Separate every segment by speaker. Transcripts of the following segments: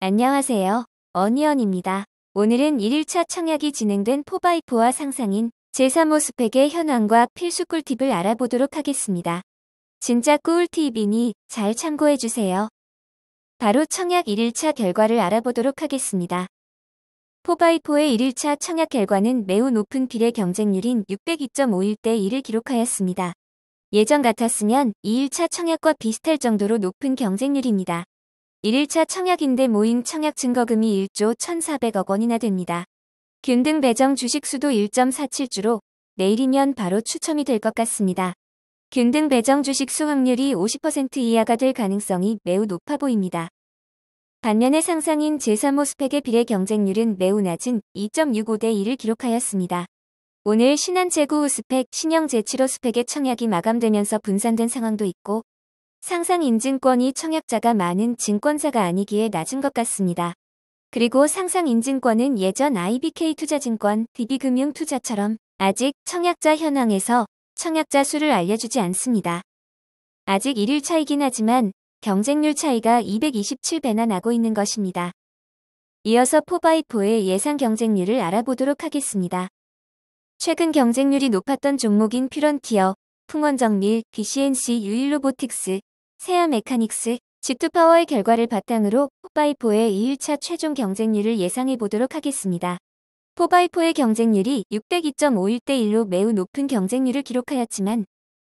Speaker 1: 안녕하세요. 어니언입니다. 오늘은 1일차 청약이 진행된 4x4와 상상인 제3호 스펙의 현황과 필수 꿀팁을 알아보도록 하겠습니다. 진짜 꿀팁이니 잘 참고해주세요. 바로 청약 1일차 결과를 알아보도록 하겠습니다. 4x4의 1일차 청약 결과는 매우 높은 필의 경쟁률인 602.51대 1을 기록하였습니다. 예전 같았으면 2일차 청약과 비슷할 정도로 높은 경쟁률입니다. 1일차 청약인데 모인 청약 증거금이 1조 1,400억 원이나 됩니다. 균등 배정 주식 수도 1.47주로 내일이면 바로 추첨이 될 것 같습니다. 균등 배정 주식 수 확률이 50% 이하가 될 가능성이 매우 높아 보입니다. 반면에 상상인 제3호 스펙의 비례 경쟁률은 매우 낮은 2.65대 1을 기록하였습니다. 오늘 신한 제9호 스펙, 신형 제7호 스펙의 청약이 마감되면서 분산된 상황도 있고 상상 인증권이 청약자가 많은 증권사가 아니기에 낮은 것 같습니다. 그리고 상상 인증권은 예전 IBK투자증권, DB금융투자처럼 아직 청약자 현황에서 청약자 수를 알려주지 않습니다. 아직 1일차이긴 하지만 경쟁률 차이가 227배나 나고 있는 것입니다. 이어서 4x4의 예상 경쟁률을 알아보도록 하겠습니다. 최근 경쟁률이 높았던 종목인 퓨런티어, 풍원정밀, BCNC, 유일로보틱스, 세아 메카닉스, G2파워의 결과를 바탕으로 4x4의 2일차 최종 경쟁률을 예상해 보도록 하겠습니다. 4x4의 경쟁률이 602.51대 1로 매우 높은 경쟁률을 기록하였지만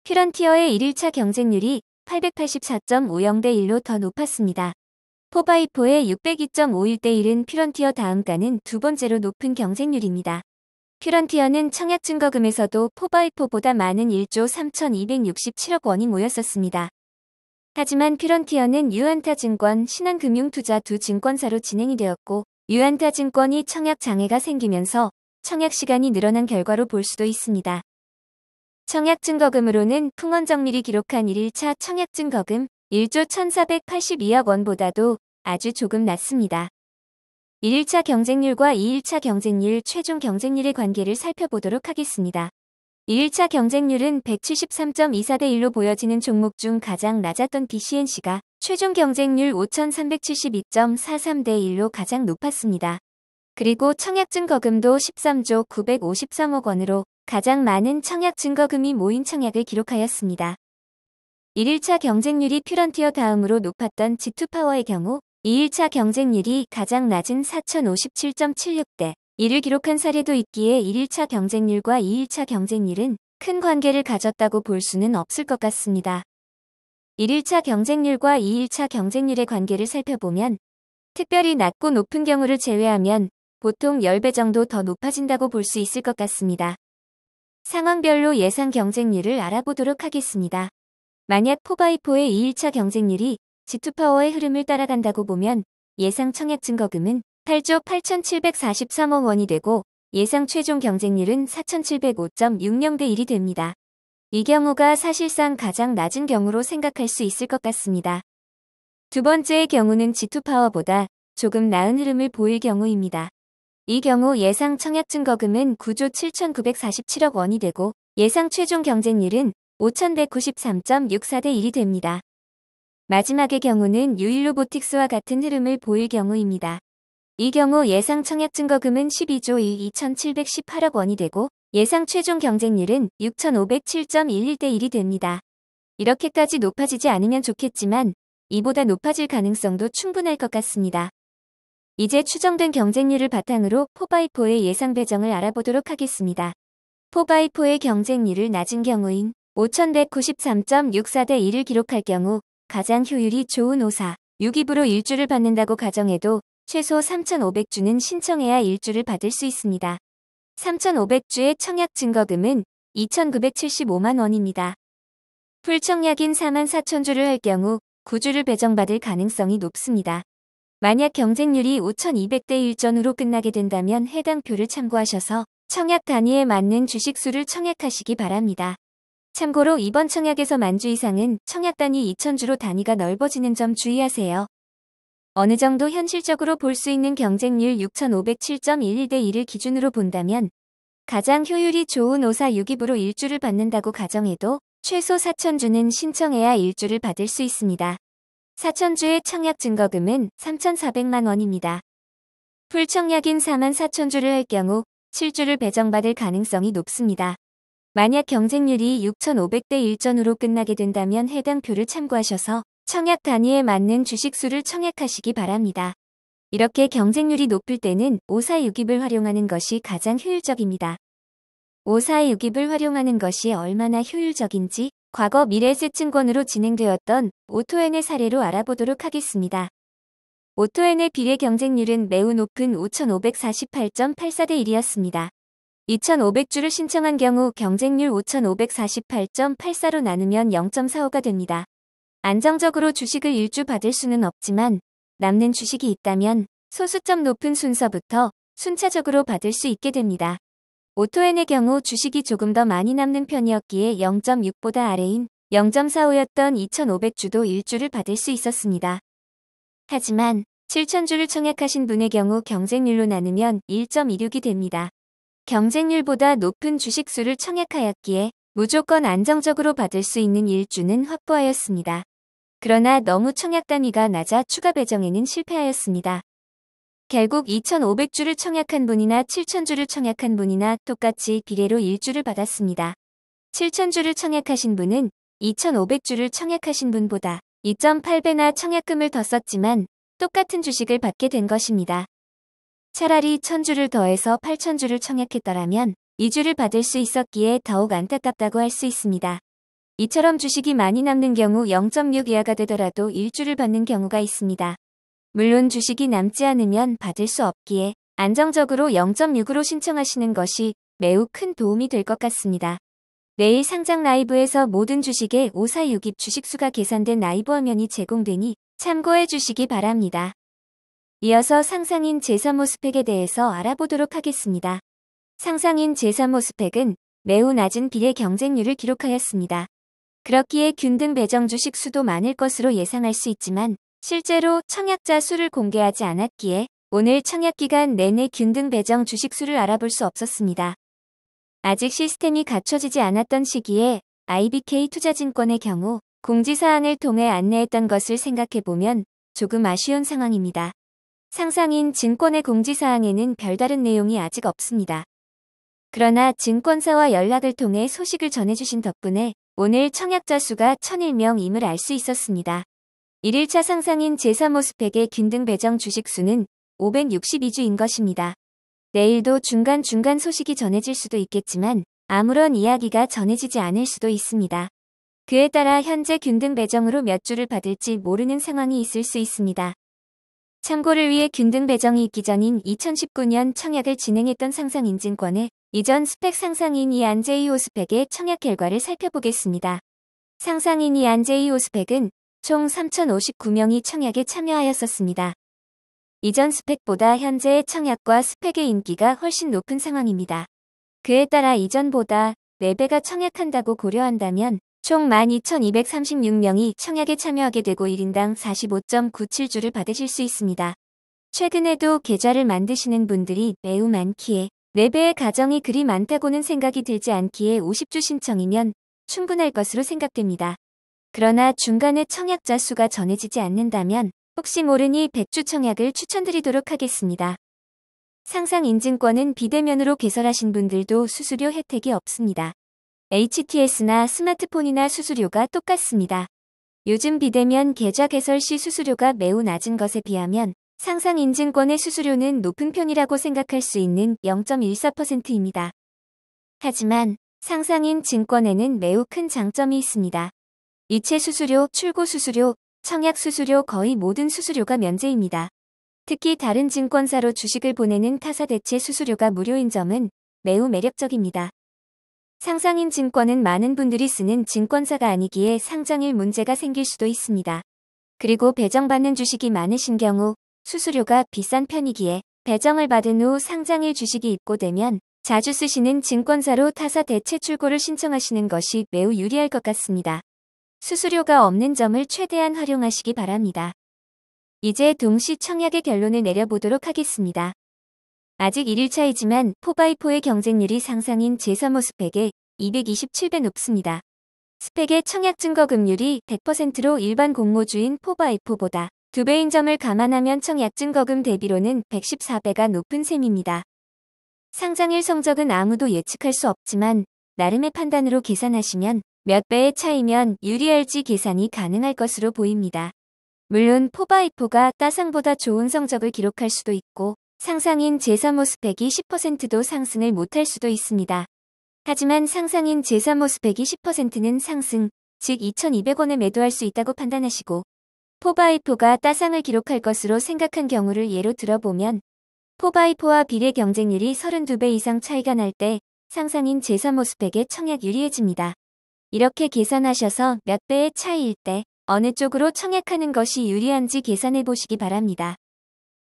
Speaker 1: 퓨런티어의 1일차 경쟁률이 884.50대 1로 더 높았습니다. 4x4의 602.51대 1은 퓨런티어 다음가는 두 번째로 높은 경쟁률입니다. 퓨런티어는 청약 증거금에서도 4x4보다 많은 1조 3,267억 원이 모였었습니다. 하지만 퓨런티어는 유한타증권, 신한금융투자 두 증권사로 진행이 되었고 유한타증권이 청약 장애가 생기면서 청약 시간이 늘어난 결과로 볼 수도 있습니다. 청약 증거금으로는 풍원정밀이 기록한 1일차 청약 증거금 1조 1,482억 원보다도 아주 조금 낮습니다. 1일차 경쟁률과 2일차 경쟁률, 최종 경쟁률의 관계를 살펴보도록 하겠습니다. 1일차 경쟁률은 173.24대 1로 보여지는 종목 중 가장 낮았던 BCNC가 최종 경쟁률 5,372.43대 1로 가장 높았습니다. 그리고 청약 증거금도 13조 953억 원으로 가장 많은 청약 증거금이 모인 청약을 기록하였습니다. 1일차 경쟁률이 퓨런티어 다음으로 높았던 G2파워의 경우 2일차 경쟁률이 가장 낮은 4,057.76대 1을 기록한 사례도 있기에 1일차 경쟁률과 2일차 경쟁률은 큰 관계를 가졌다고 볼 수는 없을 것 같습니다. 1일차 경쟁률과 2일차 경쟁률의 관계를 살펴보면 특별히 낮고 높은 경우를 제외하면 보통 10배 정도 더 높아진다고 볼 수 있을 것 같습니다. 상황별로 예상 경쟁률을 알아보도록 하겠습니다. 만약 4x4의 2일차 경쟁률이 G2파워의 흐름을 따라간다고 보면 예상 청약 증거금은 8조 8,743억 원이 되고 예상 최종 경쟁률은 4,705.60대 1이 됩니다. 이 경우가 사실상 가장 낮은 경우로 생각할 수 있을 것 같습니다. 두 번째의 경우는 G2파워보다 조금 나은 흐름을 보일 경우입니다. 이 경우 예상 청약 증거금은 9조 7,947억 원이 되고 예상 최종 경쟁률은 5,193.64대 1이 됩니다. 마지막의 경우는 유일로보틱스와 같은 흐름을 보일 경우입니다. 이 경우 예상 청약 증거금은 12조 2,718억 원이 되고 예상 최종 경쟁률은 6,507.11대 1이 됩니다. 이렇게까지 높아지지 않으면 좋겠지만 이보다 높아질 가능성도 충분할 것 같습니다. 이제 추정된 경쟁률을 바탕으로 4x4의 예상 배정을 알아보도록 하겠습니다. 4x4의 경쟁률을 낮은 경우인 5,193.64대 1을 기록할 경우 가장 효율이 좋은 5사, 6입으로 일주를 받는다고 가정해도 최소 3,500주는 신청해야 일주를 받을 수 있습니다. 3,500주의 청약 증거금은 2,975만 원입니다. 풀청약인 44,000주를 할 경우 9주를 배정받을 가능성이 높습니다. 만약 경쟁률이 5,200대 1전으로 끝나게 된다면 해당 표를 참고하셔서 청약 단위에 맞는 주식수를 청약하시기 바랍니다. 참고로 이번 청약에서 만주 이상은 청약 단위 2,000주로 단위가 넓어지는 점 주의하세요. 어느 정도 현실적으로 볼 수 있는 경쟁률 6,507.11대 1을 기준으로 본다면 가장 효율이 좋은 5사 6입으로 일주를 받는다고 가정해도 최소 4,000주는 신청해야 일주를 받을 수 있습니다. 4,000주의 청약 증거금은 3,400만 원입니다. 풀청약인 44,000주를 할 경우 7주를 배정받을 가능성이 높습니다. 만약 경쟁률이 6,500대 1전으로 끝나게 된다면 해당 표를 참고하셔서 청약 단위에 맞는 주식수를 청약하시기 바랍니다. 이렇게 경쟁률이 높을 때는 546입을 활용하는 것이 가장 효율적입니다. 546입을 활용하는 것이 얼마나 효율적인지 과거 미래에셋증권으로 진행되었던 오토엔의 사례로 알아보도록 하겠습니다. 오토엔의 비례 경쟁률은 매우 높은 5,548.84대 1이었습니다. 2,500주를 신청한 경우 경쟁률 5,548.84로 나누면 0.45가 됩니다. 안정적으로 주식을 일주 받을 수는 없지만 남는 주식이 있다면 소수점 높은 순서부터 순차적으로 받을 수 있게 됩니다. 오토엔의 경우 주식이 조금 더 많이 남는 편이었기에 0.6보다 아래인 0.45였던 2,500주도 일주를 받을 수 있었습니다. 하지만 7,000주를 청약하신 분의 경우 경쟁률로 나누면 1.26이 됩니다. 경쟁률보다 높은 주식수를 청약하였기에 무조건 안정적으로 받을 수 있는 일주는 확보하였습니다. 그러나 너무 청약 단위가 낮아 추가 배정에는 실패하였습니다. 결국 2,500주를 청약한 분이나 7,000주를 청약한 분이나 똑같이 비례로 일주를 받았습니다. 7,000주를 청약하신 분은 2,500주를 청약하신 분보다 2.8배나 청약금을 더 썼지만 똑같은 주식을 받게 된 것입니다. 차라리 1,000주를 더해서 8,000주를 청약했더라면 2주를 받을 수 있었기에 더욱 안타깝다고 할 수 있습니다. 이처럼 주식이 많이 남는 경우 0.6 이하가 되더라도 일주를 받는 경우가 있습니다. 물론 주식이 남지 않으면 받을 수 없기에 안정적으로 0.6으로 신청하시는 것이 매우 큰 도움이 될 것 같습니다. 내일 상장 라이브에서 모든 주식의 546입 주식수가 계산된 라이브 화면이 제공되니 참고해 주시기 바랍니다. 이어서 상상인 제3호 스펙에 대해서 알아보도록 하겠습니다. 상상인 제3호 스펙은 매우 낮은 비례 경쟁률을 기록하였습니다. 그렇기에 균등 배정 주식 수도 많을 것으로 예상할 수 있지만 실제로 청약자 수를 공개하지 않았기에 오늘 청약기간 내내 균등 배정 주식 수를 알아볼 수 없었습니다. 아직 시스템이 갖춰지지 않았던 시기에 IBK 투자증권의 경우 공지사항을 통해 안내했던 것을 생각해보면 조금 아쉬운 상황입니다. 상상인 증권의 공지사항에는 별다른 내용이 아직 없습니다. 그러나 증권사와 연락을 통해 소식을 전해주신 덕분에 오늘 청약자 수가 1,001명임을 알 수 있었습니다. 1일차 상상인 제3호 스펙의 균등 배정 주식 수는 562주인 것입니다. 내일도 중간중간 소식이 전해질 수도 있겠지만 아무런 이야기가 전해지지 않을 수도 있습니다. 그에 따라 현재 균등 배정으로 몇 주를 받을지 모르는 상황이 있을 수 있습니다. 참고를 위해 균등 배정이 있기 전인 2019년 청약을 진행했던 상상인증권의 이전 스펙 상상인 이안제이호 스펙의 청약 결과를 살펴보겠습니다. 상상인 이안제이호 스펙은 총 3,059명이 청약에 참여하였었습니다. 이전 스펙보다 현재의 청약과 스펙의 인기가 훨씬 높은 상황입니다. 그에 따라 이전보다 4배가 청약한다고 고려한다면 총 12,236명이 청약에 참여하게 되고 1인당 45.97주를 받으실 수 있습니다. 최근에도 계좌를 만드시는 분들이 매우 많기에 4배의 가정이 그리 많다고는 생각이 들지 않기에 50주 신청이면 충분할 것으로 생각됩니다. 그러나 중간에 청약자 수가 전해지지 않는다면 혹시 모르니 100주 청약을 추천드리도록 하겠습니다. 상상인증권은 비대면으로 개설하신 분들도 수수료 혜택이 없습니다. HTS나 스마트폰이나 수수료가 똑같습니다. 요즘 비대면 계좌 개설 시 수수료가 매우 낮은 것에 비하면 상상인증권의 수수료는 높은 편이라고 생각할 수 있는 0.14%입니다. 하지만 상상인증권에는 매우 큰 장점이 있습니다. 이체 수수료, 출고 수수료, 청약 수수료 거의 모든 수수료가 면제입니다. 특히 다른 증권사로 주식을 보내는 타사 대체 수수료가 무료인 점은 매우 매력적입니다. 상상인 증권은 많은 분들이 쓰는 증권사가 아니기에 상장일 문제가 생길 수도 있습니다. 그리고 배정받는 주식이 많으신 경우 수수료가 비싼 편이기에 배정을 받은 후 상장일 주식이 입고되면 자주 쓰시는 증권사로 타사 대체 출고를 신청하시는 것이 매우 유리할 것 같습니다. 수수료가 없는 점을 최대한 활용하시기 바랍니다. 이제 동시 청약의 결론을 내려보도록 하겠습니다. 아직 1일차이지만 4x4의 경쟁률이 상상인 제3호 스펙에 227배 높습니다. 스펙의 청약 증거 금률이 100%로 일반 공모주인 4x4보다 2배인 점을 감안하면 청약 증거금 대비로는 114배가 높은 셈입니다. 상장일 성적은 아무도 예측할 수 없지만 나름의 판단으로 계산하시면 몇 배의 차이면 유리할지 계산이 가능할 것으로 보입니다. 물론 4x4가 따상보다 좋은 성적을 기록할 수도 있고 상상인 제3호 스펙이 10%도 상승을 못할 수도 있습니다. 하지만 상상인 제3호 스펙이 10%는 상승, 즉 2,200원에 매도할 수 있다고 판단하시고 4x4가 따상을 기록할 것으로 생각한 경우를 예로 들어보면 4x4와 비례 경쟁률이 32배 이상 차이가 날 때 상상인 제3호 스펙의 청약 유리해집니다. 이렇게 계산하셔서 몇 배의 차이일 때 어느 쪽으로 청약하는 것이 유리한지 계산해 보시기 바랍니다.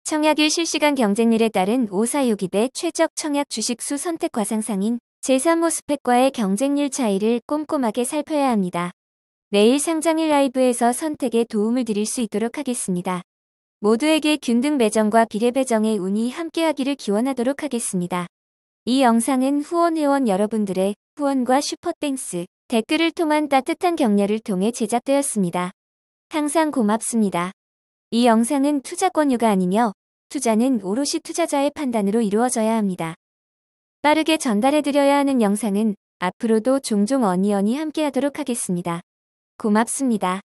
Speaker 1: 청약일 실시간 경쟁률에 따른 5462배 최적 청약 주식수 선택과 상상인 제3호 스펙과의 경쟁률 차이를 꼼꼼하게 살펴야 합니다. 내일 상장일 라이브에서 선택에 도움을 드릴 수 있도록 하겠습니다. 모두에게 균등 배정과 비례 배정의 운이 함께하기를 기원하도록 하겠습니다. 이 영상은 후원 회원 여러분들의 후원과 슈퍼땡스, 댓글을 통한 따뜻한 격려를 통해 제작되었습니다. 항상 고맙습니다. 이 영상은 투자 권유가 아니며 투자는 오롯이 투자자의 판단으로 이루어져야 합니다. 빠르게 전달해드려야 하는 영상은 앞으로도 종종 어니언이 함께하도록 하겠습니다. 고맙습니다.